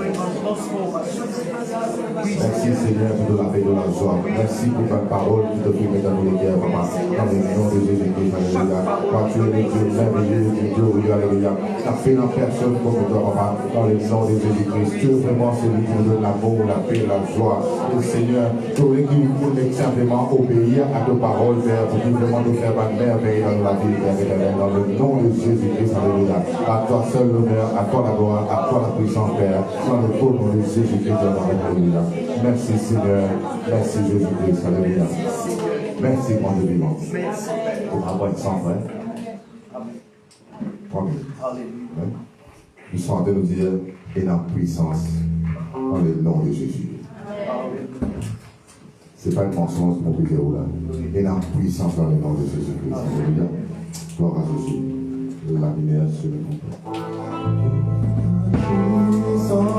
Merci Seigneur pour la paix de la joie. Merci pour ta parole qui te fait dans nos guerres, papa. Dans le nom de Jésus-Christ, Alléluia. Quand tu es le Dieu merveilleux, le Dieu, Alléluia. Tu as fait en personne comme toi, papa. Dans le nom de Jésus-Christ. Tu es vraiment celui qui nous donne l'amour, la paix, la joie. Et Seigneur, tu aurais qui nous simplement obéir à tes paroles, Père, pour vraiment nous faire une merveille dans la vie, Père éternel. Dans le nom de Jésus-Christ, Alléluia. À toi seul l'honneur, à toi la gloire, à toi la puissance, Père. Dans le nom de Jésus-Christ, Alléluia. Merci Seigneur, merci Jésus-Christ, Alléluia. Merci mon Dieu vivant. Pour avoir une sang, frère. Nous sommes en train de nous dire, et la puissance, dans le nom de Jésus. Ce n'est pas une mensonge, mon Dieu, là. Et la puissance dans le nom de Jésus-Christ, Alléluia. Gloire à Jésus. La lumière sur le monde. Puissance.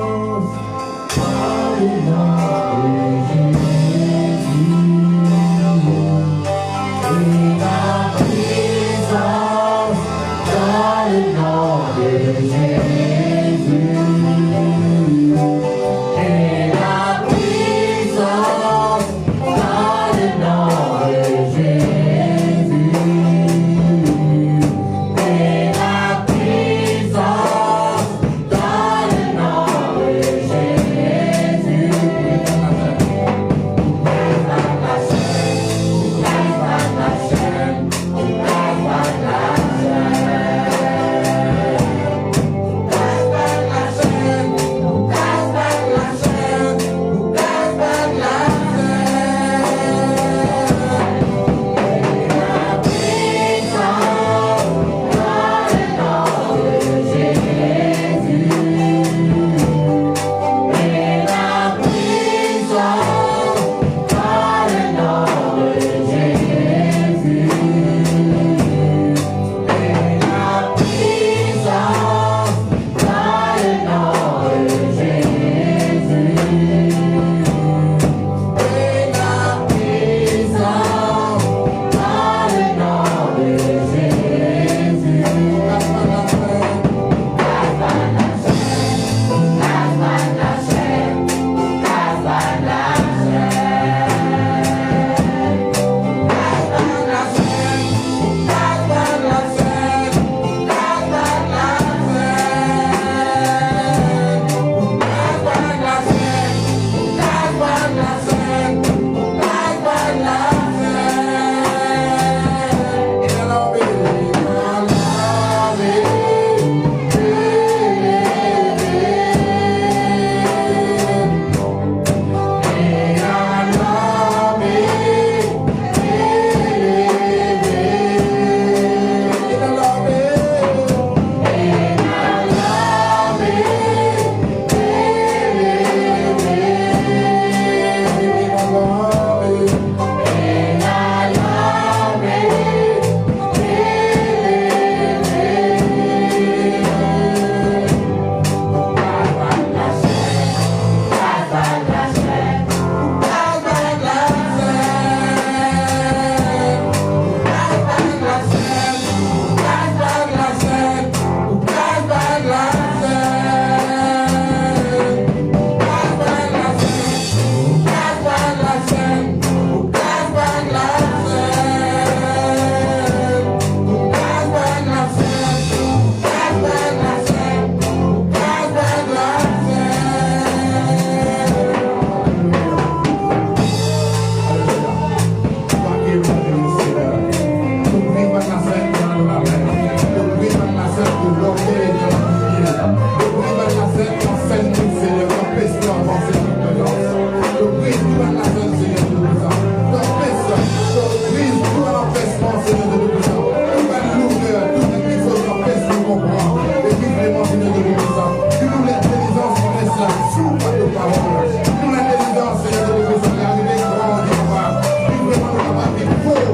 Pour l'intelligence, Seigneur, de nous arriver grand, Jéhovah. Nous vraiment nous capables de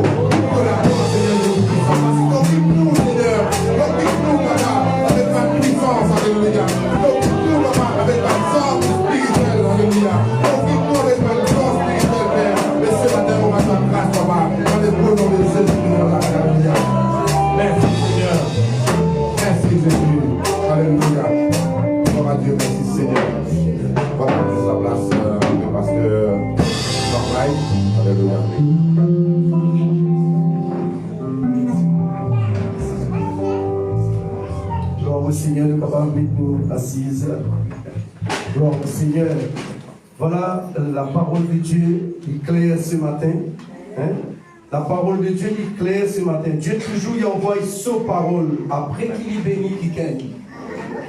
assise. Gloire au Seigneur. Voilà la parole de Dieu qui est claire ce matin. Hein? La parole de Dieu qui est claire ce matin. Dieu toujours y envoie sa parole après qu'il y bénit qui gagne.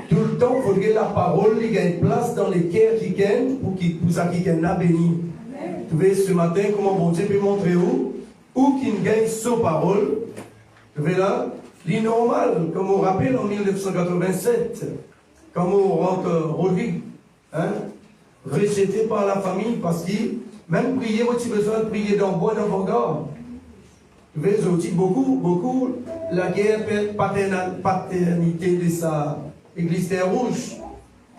Tout le temps, il faudrait la parole qui gagne place dans les cœurs qui gagne pour ça qui gagne la béni. Vous voyez ce matin comment bon Dieu peut montrer où qu'il gagne sa parole. Vous voyez là, l'innormal, comme on rappelle en 1987, comme on rentre Rodrigue, hein, rejeté par la famille parce qu'il même prier, vous avez besoin de prier dans le bois, dans le regard. Vous voyez aussi beaucoup la guerre paternité de sa église Terre Rouge.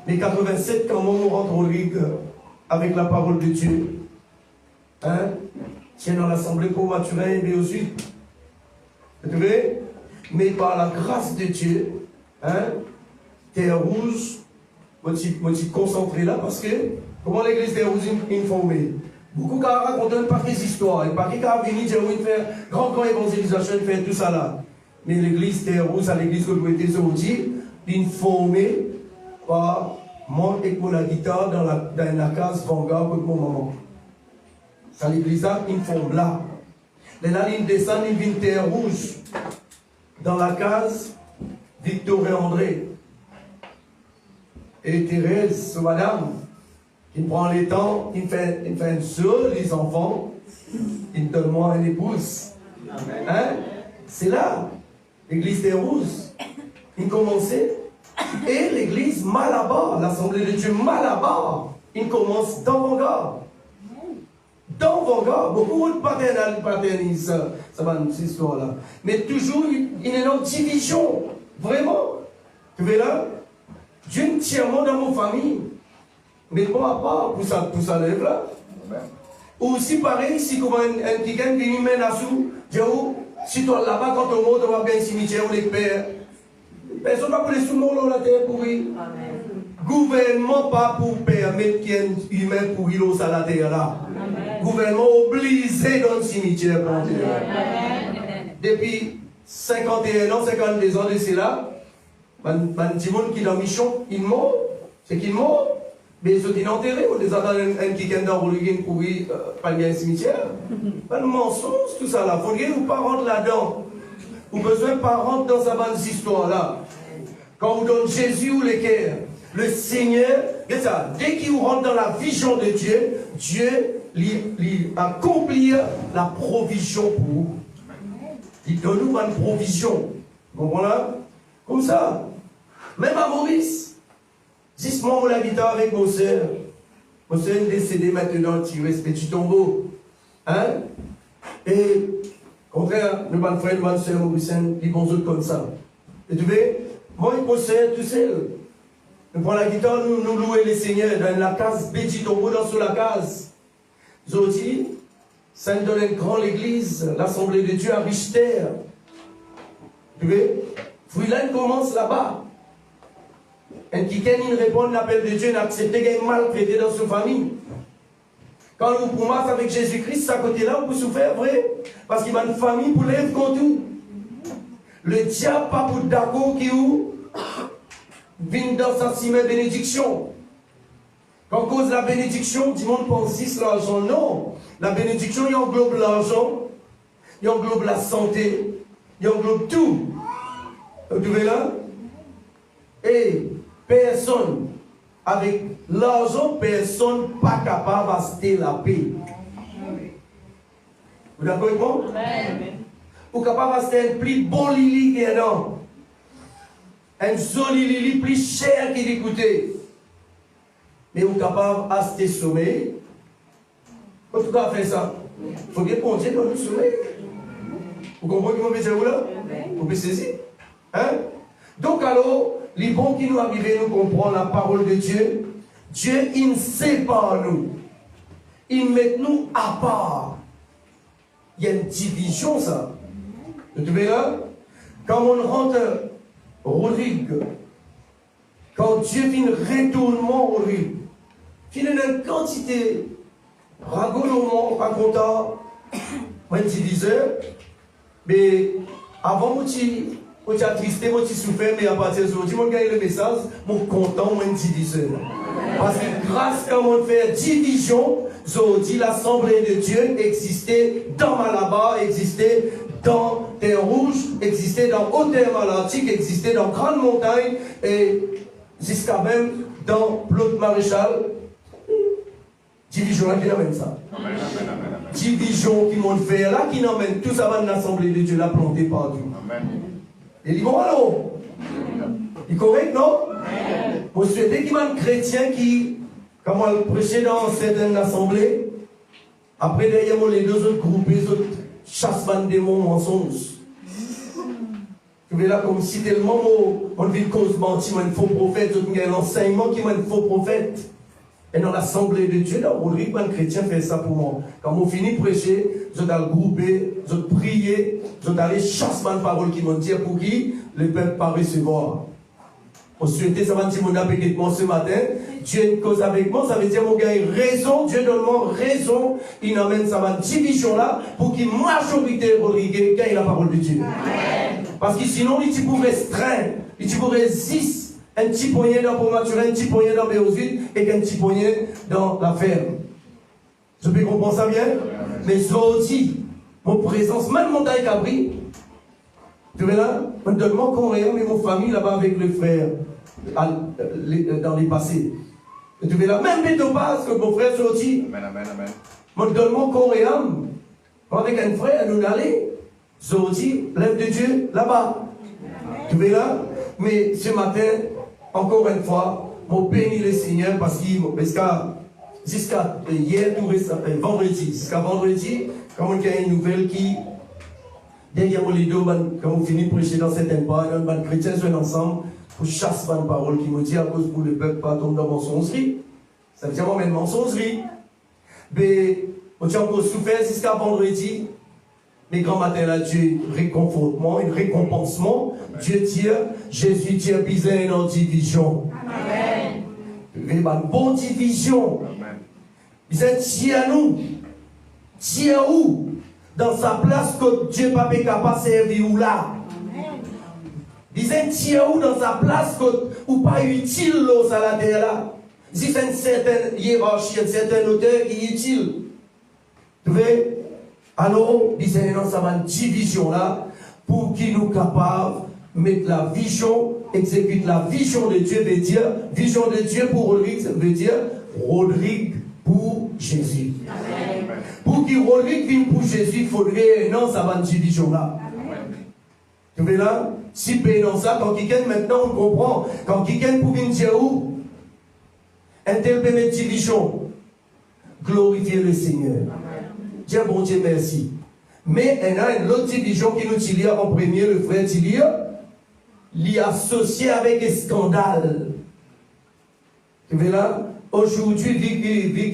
Mais 87, quand on rentre Rodrigue avec la parole de Dieu, hein, tient dans l'assemblée pour Mathurin et aussi. Vous voyez? Mais par la grâce de Dieu, hein, Terre Rouge, je suis concentré là parce que comment l'église Terre Rouge est informée. Beaucoup qui racontent un paquet d'histoires, un paquet qui a venu dire oui, faire grande évangélisation, faire tout ça là. Mais l'église Terre Rouge, à l'église que vous êtes aujourd'hui, informée par moi et pour la guitare dans la case Vanguard pour mon maman. Ça l'église là, informe là. Là, il descend, il vient Terre Rouge dans la case Victor et André. Et Thérèse, madame, il prend les temps, il fait un seul, les enfants, il donne moi une épouse. Hein? C'est là, l'église des Rouges. Il commençait, et l'église Malabar, l'assemblée de Dieu Malabar, il commence dans Vanguard. Dans Vanguard, beaucoup de paternistes, ça va cette histoire-là. Mais toujours, il y a une division, vraiment. Tu vois là? Dieu entièrement dans mon famille. Mais pas à part pour ça lève là. Ou aussi pareil, si comme un quelqu'un qui mène à sous, si toi là-bas, quand on monte, on va bien un cimetière, on les perd. Personne ne va pour les sous-morts dans la terre pourrie. Gouvernement pas pour permettre qu'il y ait un humain pourri dans la terre là. Gouvernement obligé dans le cimetière pour depuis 51 ans, 52 ans de cela, les gens qui sont en mission, ils meurent. C'est qu'ils meurent. Mais ils sont enterrés. On les a dans un qui est dans le pourri, pas bien un cimetière. Pas de mensonge, tout ça là. Il faudrait vous pas rentrer là-dedans. Vous besoin pas rentrer dans sa bonne histoire là. Quand vous donne Jésus ou les cœurs, le Seigneur, ça, dès qu'il vous rentre dans la vision de Dieu, Dieu lui accomplit la provision pour vous. Il donne nous une provision. Vous comprenez? Comme ça. Même à Maurice, 10 mois, on la guitare avec mon soeur. Mon soeur est décédée maintenant, tu respectes du tombeau. Hein? Et, au contraire, le bon frère, ma soeur Maurice, ils vont autres comme ça. Et tu vois, moi, il possède tout seul. Nous prenons la guitare, nous louons les seigneurs dans la case, petit tombeau dans sous la case. Aujourd'hui, ça nous donne une grande église, l'Assemblée de Dieu à Richter. Tu vois? Fouilan commence là-bas. Et quelqu'un il répond à l'appel de Dieu, il a accepté qu'il est maltraité dans sa famille. Quand vous commencez avec Jésus-Christ, à côté là, vous pouvez souffrir, vrai? Parce qu'il y a une famille pour l'être contre tout. Le diable, pas pour d'accord qui ou vient dans sa cime bénédiction. Quand cause la bénédiction, tout le monde pense que l'argent. Non. La bénédiction, il englobe l'argent, il englobe la santé, il englobe tout. Vous trouvez là? Et personne, avec l'argent, personne pas capable d'acheter la paix. Vous d'accord avec moi? Vous êtes capable d'acheter un plus bon lili qu'il y a là. Un joli lili plus cher qu'il écoutait. Mais vous êtes capable d'acheter sommeil. En tout cas, faire ça. Il faut bien penser dans le sommeil. Vous comprenez comment je veux là? Vous pouvez saisir. Hein? Donc alors, les bons qui nous arrivent, nous comprendre la parole de Dieu. Dieu, il ne sépare nous. Il met nous à part. Il y a une division, ça. Vous trouvez là? Quand on rentre Rodrigue, quand Dieu fait un retournement Rodrigue, il y a une quantité ragolement, racontant, un diviseur, mais avant, Moi, j'ai attristé, moi, j'ai souffert, mais à partir d'aujourd'hui, moi, j'ai le message, moi, content, moi, diviseur. Parce que grâce à mon faire division, aujourd'hui, l'Assemblée de Dieu existait dans Malabar, existait dans Terre Rouge, existait dans Haute-Terre Atlantique, existait dans Grande Montagne, et jusqu'à même dans Plot Maréchal. Division là qui n'amène ça. Division qui m'ont fait là, qui n'amène tout ça dans l'Assemblée de Dieu, la planté partout. Et il bon alors. Il est correct, non? Vous souhaitez qu'il y ait un chrétien qui, comme on le prêchait dans certaines assemblées, après derrière moi, les deux autres groupes, les autres chassent des démons mensonges. Vous voyez là, comme si tellement on vit cause menti, un faux prophète, il y a un enseignement qui est un faux prophète. Et dans l'Assemblée de Dieu, là, Rodrigue, un chrétien fait ça pour moi. Quand on finit de prêcher, je dois le grouper, je dois prier, je dois aller chasser ma parole qui m'ont dit pour qui le peuple pas recevoir. On souhaitait, ça va dire mon appétit ce matin. Dieu a une cause avec moi, ça veut dire mon gars a raison, Dieu donne-moi raison. Il amène sa division là pour qu'il majorité Rodrigue gagne la parole de Dieu. Parce que sinon, il pourrait restreindre, il pourrait résister. Un petit poignet dans pour maturer, un petit poignet dans Béosville et un petit poignet dans la ferme. Je peux comprendre ça bien? Mais ça aussi, mon présence, même mon taille cabri, tu vois là, je me donne mon coréen, mais mon famille là-bas avec le frère, dans les passés. Et tu vois là, même Bétopaz, que mon frère sorti, je me donne mon coréen, avec un frère, nous allons, sorti, l'œuvre de Dieu, là-bas. Tu vois là? Mais ce matin, encore une fois, je bénis le Seigneur parce que jusqu'à hier, vendredi, jusqu'à vendredi, quand il y a une nouvelle qui, derrière les deux, quand on finit de prêcher dans certaines parts, les chrétiens sont ensemble pour chasser une parole qui me dit à cause pour le peuple pas tomber dans mensongerie. Ça veut dire moi, même mensongerie. Mais on a encore souffert jusqu'à vendredi. Mais grand matin là, Dieu réconfortement, un récompensement. Dieu dit, Jésus dit, bizarre en division. Amen. Une bonne division. Bizarre dit à nous. Dit à où? Dans sa place que Dieu n'a pas capable de servir ou là. Bizarre dit à où? Dans sa place que ou pas utile l'eau à la terre là. C'est une certaine hiérarchie, une certaine hauteur qui est utile. Tu vois? Alors, il s'est dans cette division-là pour qu'il nous capable de mettre la vision, exécute la vision de Dieu, veut dire, vision de Dieu pour Rodrigue, ça veut dire Rodrigue pour Jésus. Amen. Pour qu'il Rodrigue vienne pour Jésus, il faudrait non, ça va division-là. Tu vois là? Si paye dans ça, quand quelqu'un maintenant on comprend, quand quelqu'un pour venir dire où, un tel peut mettre division, glorifier le Seigneur. Dieu, bon Dieu, merci. Mais il y a une autre division qui nous dit en premier, le frère dit, l'y associé avec un scandale. Tu vois là? Aujourd'hui, vu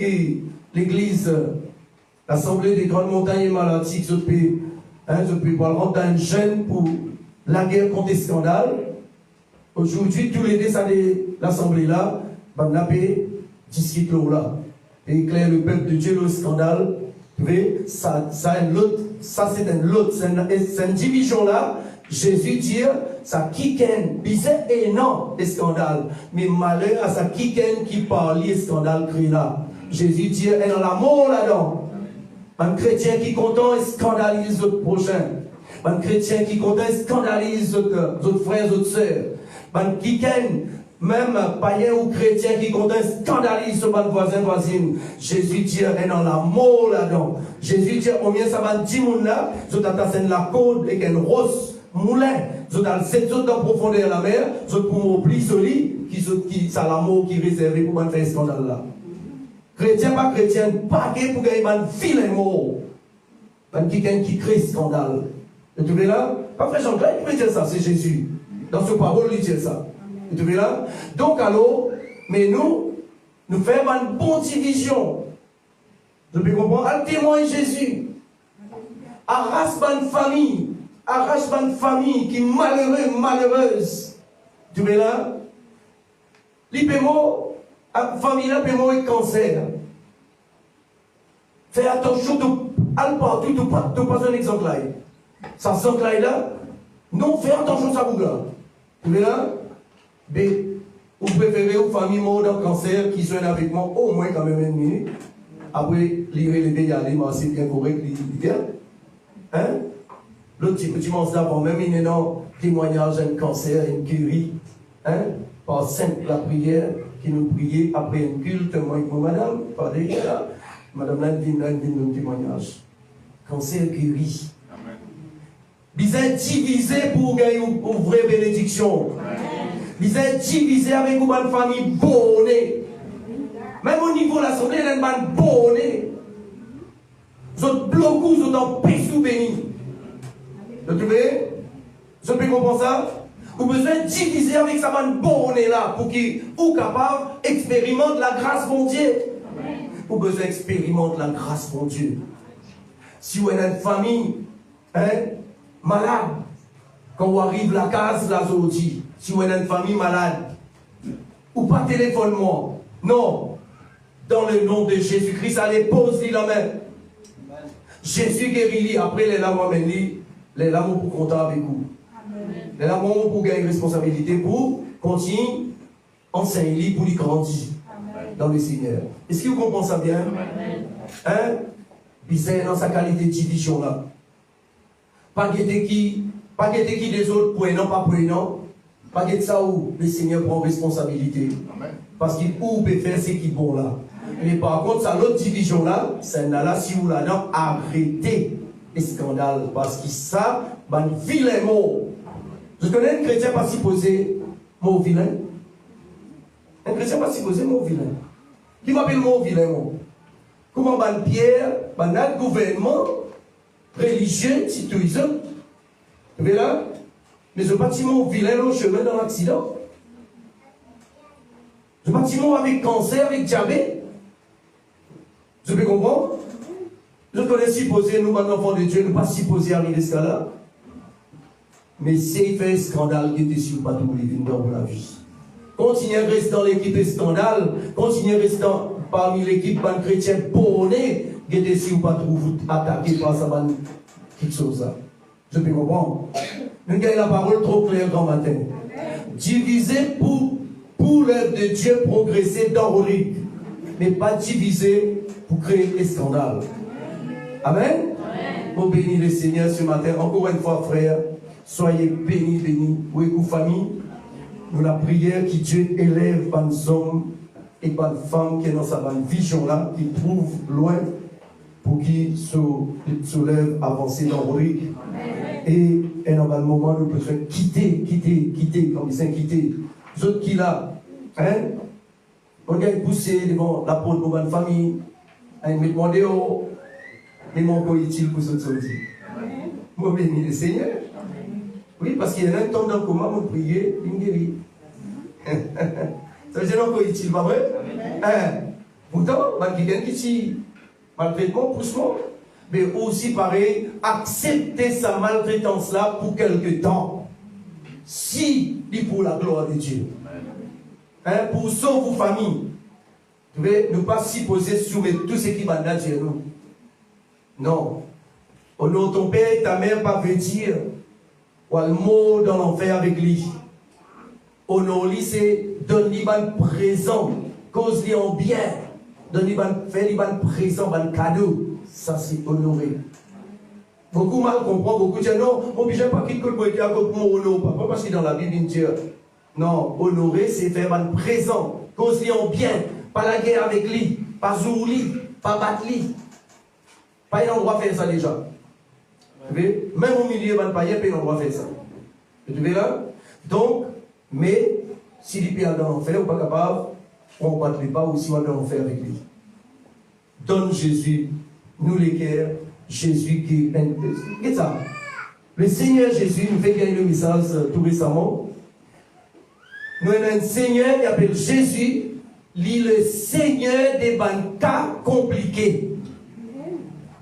que l'église, l'Assemblée des Grandes Montagnes et Malantiques, je peux rendre un jeune pour la guerre contre les scandales. Aujourd'hui, tous les deux, l'Assemblée là, on a discuté là. Et éclaire le peuple de Dieu, le scandale. Ça c'est une autre, c'est une division là. Jésus dit, ça quiconque, bizarre et non, les scandales. Mais malheur à ça quiconque qui parle, les scandales créés là. Jésus dit, il y a la mort là-dedans. Un chrétien qui content et scandalise l'autre prochain. Un chrétien qui content et scandalise d'autres frères, d'autres sœurs. Un quiconque, même païen ou chrétien qui content scandalise son voisin, voisine. Jésus dit, il y a la mort là-dedans. Jésus dit, au mieux ça va 10 moun là, je t'attache la côte et une rose moulin. Je t'attache 7 autres dans profondeur de la mer, je pour m'oublie celui qui ça l'amour qui est réservé pour faire ce scandale là. Chrétien, pas chrétien, pas gay pour gagner un vilain mot. Quelqu'un qui crée scandale. Et tu vois là, pas frère Jean-Claude qui peut dire ça, c'est Jésus. Dans ce parole, il dit ça. Et tu vois là? Donc alors, mais nous faisons une bonne division. Je peux comprendre, à témoin Jésus. Arrache une famille qui est malheureuse. Tu vois là? L'IPMO, la famille là, l'IPMO est cancer. Fais attention, de partout, de pas un exemple là. Ça s'enclaille là, Non, fais attention à ça, vous là. Vous voyez là? B. Vous préférez aux familles mortes d'un cancer qui sont avec moi au moins quand même une minute. Après, lire les dégâts, c'est bien correct, bien. Hein? L'autre petit monstre d'avant, même il est dans témoignage d'un cancer, une guérie. Hein? Par simple la prière, qui nous priait après un culte, moi avec mon madame, par déjà, madame Landine, un témoignage. Cancer guéri. Ils sont divisés pour gagner une vraie bénédiction. Ils sont divisés avec une bonne famille bonnée. Même au niveau de l'assemblée, il y a une bonne bonnée. Vous êtes bloqués, vous êtes en paix sous béni. Vous trouvez? Vous pouvez comprendre ça? Vous avez besoin de diviser avec sa bonne bonnée là pour qu'il soit capable d'expérimenter la grâce de Dieu. Vous avez besoin d'expérimenter la grâce de Dieu. Si vous avez une famille, malade, quand vous arrivez à la case, là, vous dit, si vous avez une famille malade, ou pas téléphone-moi, non, dans le nom de Jésus-Christ, allez, pose-lui la main. Jésus guérit, après les larmes amènent, les larmes pour compter avec vous. Les larmes pour gagner une responsabilité, pour continuer, enseigner, pour lui grandir dans le Seigneur. Est-ce que vous comprenez ça bien? Hein? C'est dans sa qualité de division là. Pas guetter qui des autres pour non, pas pour non. Pas guetter ça où le Seigneur prend responsabilité. Parce qu'il peut faire ce qui est bon là. Mais par contre, ça l'autre division là, c'est là, si vous là-dedans, arrêtez les scandales. Parce que ça, ben, vilain mot. Je connais un chrétien pas supposé mot vilain. Un chrétien pas supposé mot vilain. Qui m'appelle mot vilain mot? Comment ban Pierre, ban gouvernement religieux, citoyen, vous voyez là? Mais ce bâtiment vilain au chemin dans l'accident. Ce bâtiment avec cancer, avec diabète. Vous pouvez comprendre? Je connais supposé, nous, enfants de Dieu, ne pas supposé arriver à ce cas-là. Mais c'est fait un scandale qui était sur pas tout les vignes dans la vie. Continuez à rester dans l'équipe de scandale, continuez à rester parmi l'équipe ban chrétien bonnet, qui était si ou pas trouver attaqué par ça, quelque chose là. Je peux comprendre. Nous avons la parole trop claire grand matin. Diviser pour l'œuvre de Dieu progresser dans le rythme, mais pas diviser pour créer des scandales. Amen. Pour bénir le Seigneur ce matin, encore une fois, frère, soyez bénis, bénis. Oui, vous famille, nous la prière que Dieu élève par nos hommes et par les femmes qui sont dans sa vision là, qui trouvent loin pour qu'ils se lèvent, avancer dans le rythme. Et dans un moment, nous pouvons quitter, comme ils sont quittés. Vous autres qui là, hein? On a poussé devant la porte de notre famille, on m'a demandé, mais mon corps est-il pour ce sortir? Moi, bénis le Seigneur. Oui, parce qu'il y a un temps dans le coma, on priait, il me guérit. Ça veut dire encore est-il, pas vrai? Pourtant, quelqu'un qui dit maltraitement, poussement, mais aussi pareil, accepter sa maltraitance-là pour quelque temps. Si, dit pour la gloire de Dieu. Pour sauver vos familles. Vous devez ne pas s'y poser soumettre tout ce qui va dans Dieu nous. Non. Honore ton père et ta mère, pas veut dire ou le mot dans l'enfer avec lui. Honore-lui, c'est donne-lui un présent, cause-lui en bien, donne-lui un présent, un cadeau. Ça, c'est honorer. Beaucoup mal comprennent, beaucoup disent non, on ne peut pas quitter le boîtier à côté de mon honor, pas parce que dans la Bible, il dit non, honorer, c'est faire un présent, cause-lui en bien, pas la guerre avec lui, pas zourli, pas battre lui. Pas un endroit faire ça déjà. Même au milieu de païen, il n'y a pas un endroit faire ça. Vous voyez là? Donc, mais si il est dans l'enfer, ou pas capable, on ne batte pas, ou si on va dans l'enfer avec lui. Donne Jésus, nous les cœurs, Jésus qui est. Qu'est-ce ça? Le Seigneur Jésus nous fait gagner le message tout récemment. Nous avons un Seigneur qui s'appelle Jésus, lui le Seigneur des cas compliqués.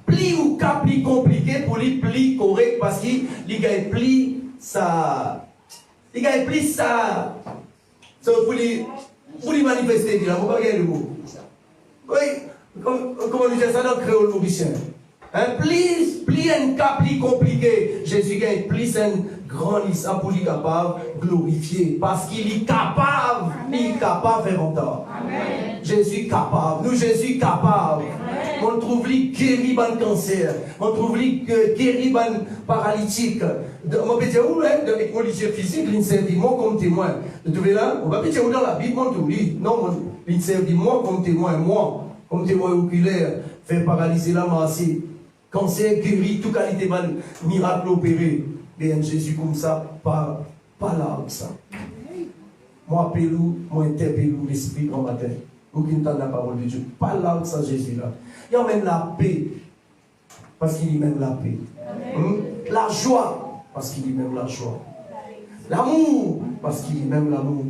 Plus ou cas plus compliqué pour lui plus correct parce qu'il gagne plus ça. Il gagne plus ça. Pour lui manifester, il n'a pas gagné le mot. Oui, comment on dit ça dans le créole mauricien? Plus un cas plus compliqué, Jésus gagne plus scène grandissant pour lui capable glorifier. Parce qu'il est capable. Il est capable de faire longtemps. Jésus est capable. Nous, Jésus est capable. On trouve lui guéri par le cancer. On trouve lui guéri par le paralytique. On peut dire où, de policier physique, il servi moi comme témoin. Vous trouvez là? On va peut dire où dans la Bible, on trouve lui. Non, il servi moi comme témoin. Moi, comme témoin oculaire, fait paralyser la masse. Cancer guéri, toute qualité de miracle opéré. Bien Jésus comme ça, pas là comme ça. Moi, appelez-vous, moi, interpellez-vous l'esprit en matin. Vous qui entendez la parole de Dieu. Pas là comme ça, Jésus là. Il y a même la paix, parce qu'il y a même la paix. La joie, parce qu'il y a même la joie. L'amour, parce qu'il y a même l'amour.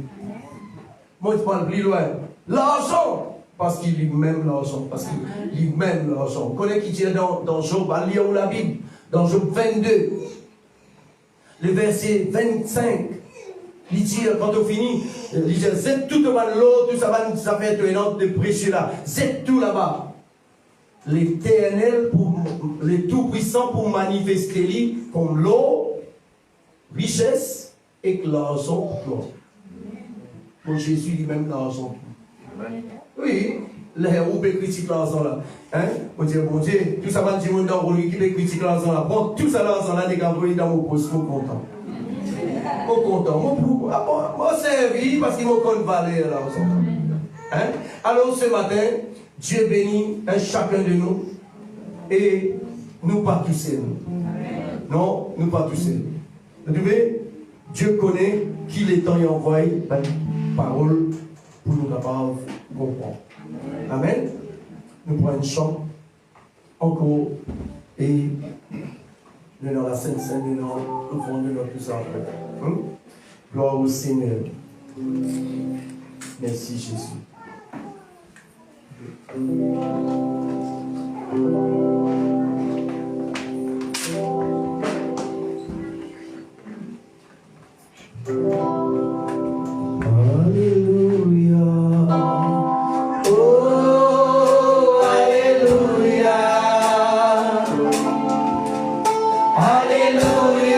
Moi, je parle plus loin. L'argent, parce qu'il y a même l'argent. Parce qu'il y a même l'argent. Vous connaissez qui dit dans Job, à lire la Bible, dans Job 22, le verset 25. Il dit, quand on finit, il dit, c'est tout devant l'eau, tout ça va nous faire de prêcher là. C'est tout là-bas. L'Éternel, le Tout-Puissant pour manifester lui comme l'eau, richesse et que l'argent pour pour Jésus lui-même l'argent. Oui, les héros peut critiquer l'argent là. Hein? On dit, bon Dieu, tout ça va dire dans le qui peut critiquer l'argent là. Bon, tout ça l'argent là, les gars, dans mon poste, mon content. Mon content, mon servi parce qu'il m'a connu valeur là. Hein? Alors ce matin, Dieu bénit chacun de nous et nous pas tous seuls. Non, nous pas tous seuls. Vous savez, Dieu connaît qu'il est temps et envoie la parole pour nous capables de comprendre. Amen. Nous prenons une chant encore et nous dans la Sainte Sainte, nous dans le fond de notre sang. Gloire au Seigneur. Merci Jésus. Alléluia. Oh, Alléluia. Alléluia.